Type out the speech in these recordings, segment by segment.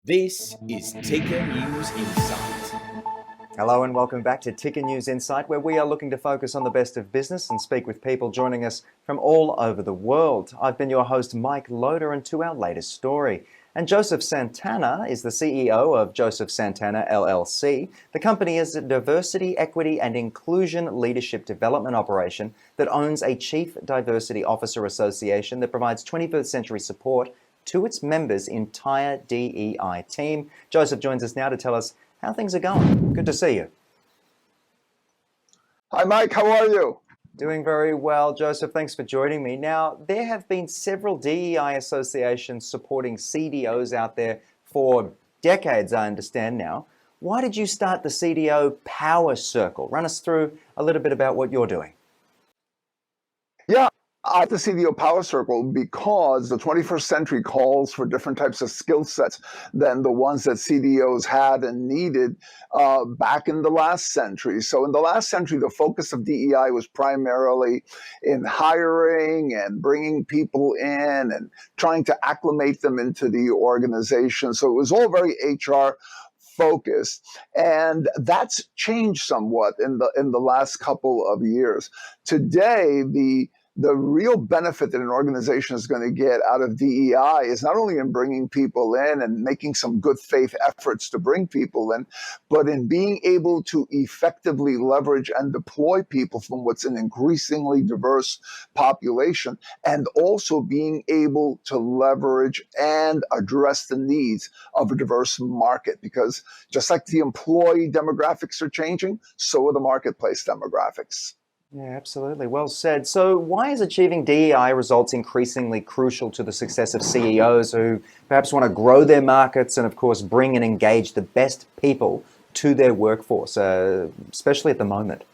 This is Ticker News Insight. Hello and welcome back to Ticker News Insight, where we are looking to focus on the best of business and speak with people joining us from all over the world. I've been your host, Mike Loder, and to our latest story. And Joseph Santana is the CEO of Joseph Santana LLC. The company is a diversity, equity, and inclusion leadership development operation that owns a Chief Diversity Officer Association that provides 21st century support to its members' entire DEI team. Joseph joins us now to tell us how things are going. Good to see you. Hi, Mike. How are you? Doing very well, Joseph. Thanks for joining me. Now, there have been several DEI associations supporting CDOs out there for decades, I understand now. Why did you start the CDO Power Circle? Run us through a little bit about what you're doing. Yeah, I have the CDO Power Circle because the 21st century calls for different types of skill sets than the ones that CDOs had and needed back in the last century. So in the last century, the focus of DEI was primarily in hiring and bringing people in and trying to acclimate them into the organization. So it was all very HR focused, and that's changed somewhat in the last couple of years. Today, the real benefit that an organization is going to get out of DEI is not only in bringing people in and making some good faith efforts to bring people in, but in being able to effectively leverage and deploy people from what's an increasingly diverse population, and also being able to leverage and address the needs of a diverse market. Because just like the employee demographics are changing, so are the marketplace demographics. Yeah, absolutely. Well said. So why is achieving DEI results increasingly crucial to the success of CEOs who perhaps want to grow their markets and, of course, bring and engage the best people to their workforce, especially at the moment?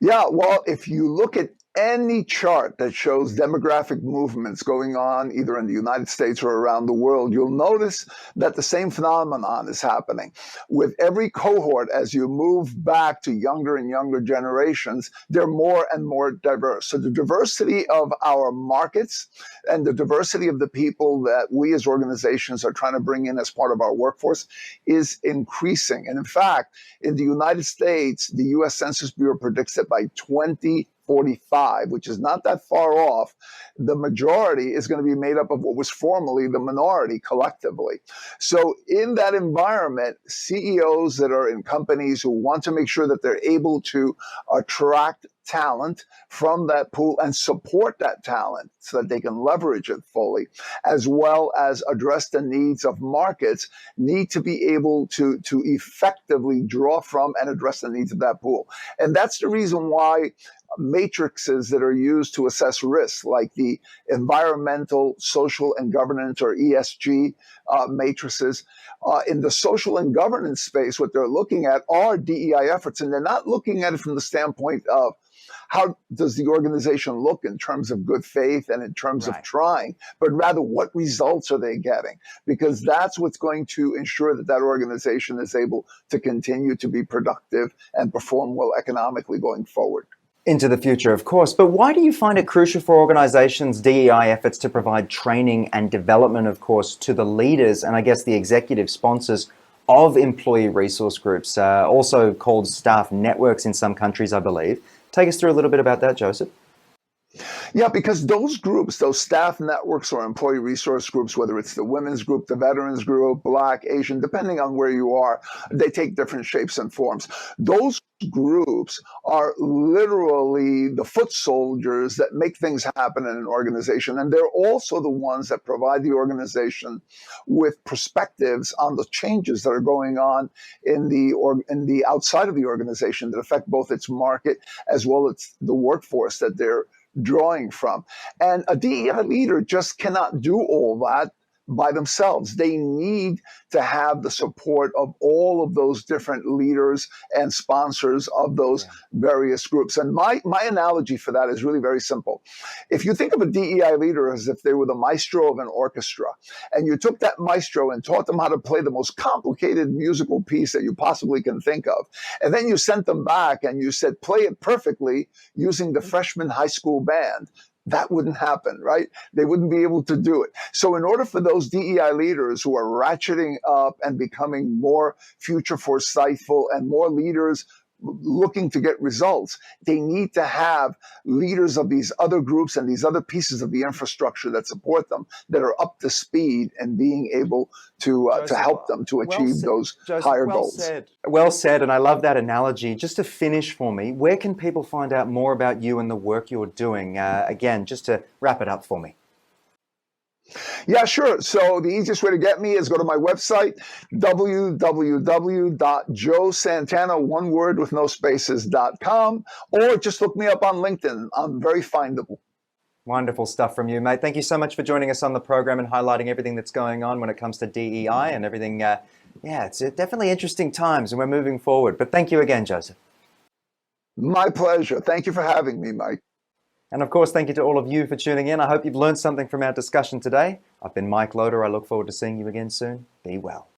Yeah, well, if you look at any chart that shows demographic movements going on either in the United States or around the world, you'll notice that the same phenomenon is happening. With every cohort, as you move back to younger and younger generations, they're more and more diverse. So the diversity of our markets and the diversity of the people that we as organizations are trying to bring in as part of our workforce is increasing. And in fact, in the United States, the U.S. Census Bureau predicts that by 2045, which is not that far off, the majority is going to be made up of what was formerly the minority collectively. So in that environment, CEOs that are in companies who want to make sure that they're able to attract talent from that pool and support that talent so that they can leverage it fully, as well as address the needs of markets, need to be able to effectively draw from and address the needs of that pool. And that's the reason why matrices that are used to assess risk, like the environmental, social, and governance, or ESG matrices. In the social and governance space, what they're looking at are DEI efforts, and they're not looking at it from the standpoint of how does the organization look in terms of good faith and in terms of trying, but rather what results are they getting? Because that's what's going to ensure that that organization is able to continue to be productive and perform well economically going forward. Into the future, of course. But why do you find it crucial for organizations' DEI efforts to provide training and development, of course, to the leaders and I guess the executive sponsors of employee resource groups, also called staff networks in some countries, I believe? Take us through a little bit about that, Joseph. Yeah, because those groups, those staff networks or employee resource groups, whether it's the women's group, the veterans group, Black, Asian, depending on where you are, they take different shapes and forms. Those groups are literally the foot soldiers that make things happen in an organization. And they're also the ones that provide the organization with perspectives on the changes that are going on in the outside of the organization that affect both its market as well as the workforce that they're drawing from. And a DEI leader just cannot do all that by themselves. They need to have the support of all of those different leaders and sponsors of those various groups. And my analogy for that is really very simple. If you think of a DEI leader as if they were the maestro of an orchestra, and you took that maestro and taught them how to play the most complicated musical piece that you possibly can think of, and then you sent them back and you said, play it perfectly using the freshman high school band, that wouldn't happen, right? They wouldn't be able to do it. So in order for those DEI leaders who are ratcheting up and becoming more future foresightful and more leaders looking to get results, they need to have leaders of these other groups and these other pieces of the infrastructure that support them, that are up to speed and being able to help them to achieve those higher goals. Well said, and I love that analogy. Just to finish for me, where can people find out more about you and the work you're doing? Again, just to wrap it up for me. Yeah, sure. So the easiest way to get me is go to my website, www.joesantana, one word with no spaces.com, or just look me up on LinkedIn. I'm very findable. Wonderful stuff from you, mate. Thank you so much for joining us on the program and highlighting everything that's going on when it comes to DEI and everything. Yeah, it's definitely interesting times and we're moving forward. But thank you again, Joseph. My pleasure. Thank you for having me, Mike. And of course, thank you to all of you for tuning in. I hope you've learned something from our discussion today. I've been Mike Loder. I look forward to seeing you again soon. Be well.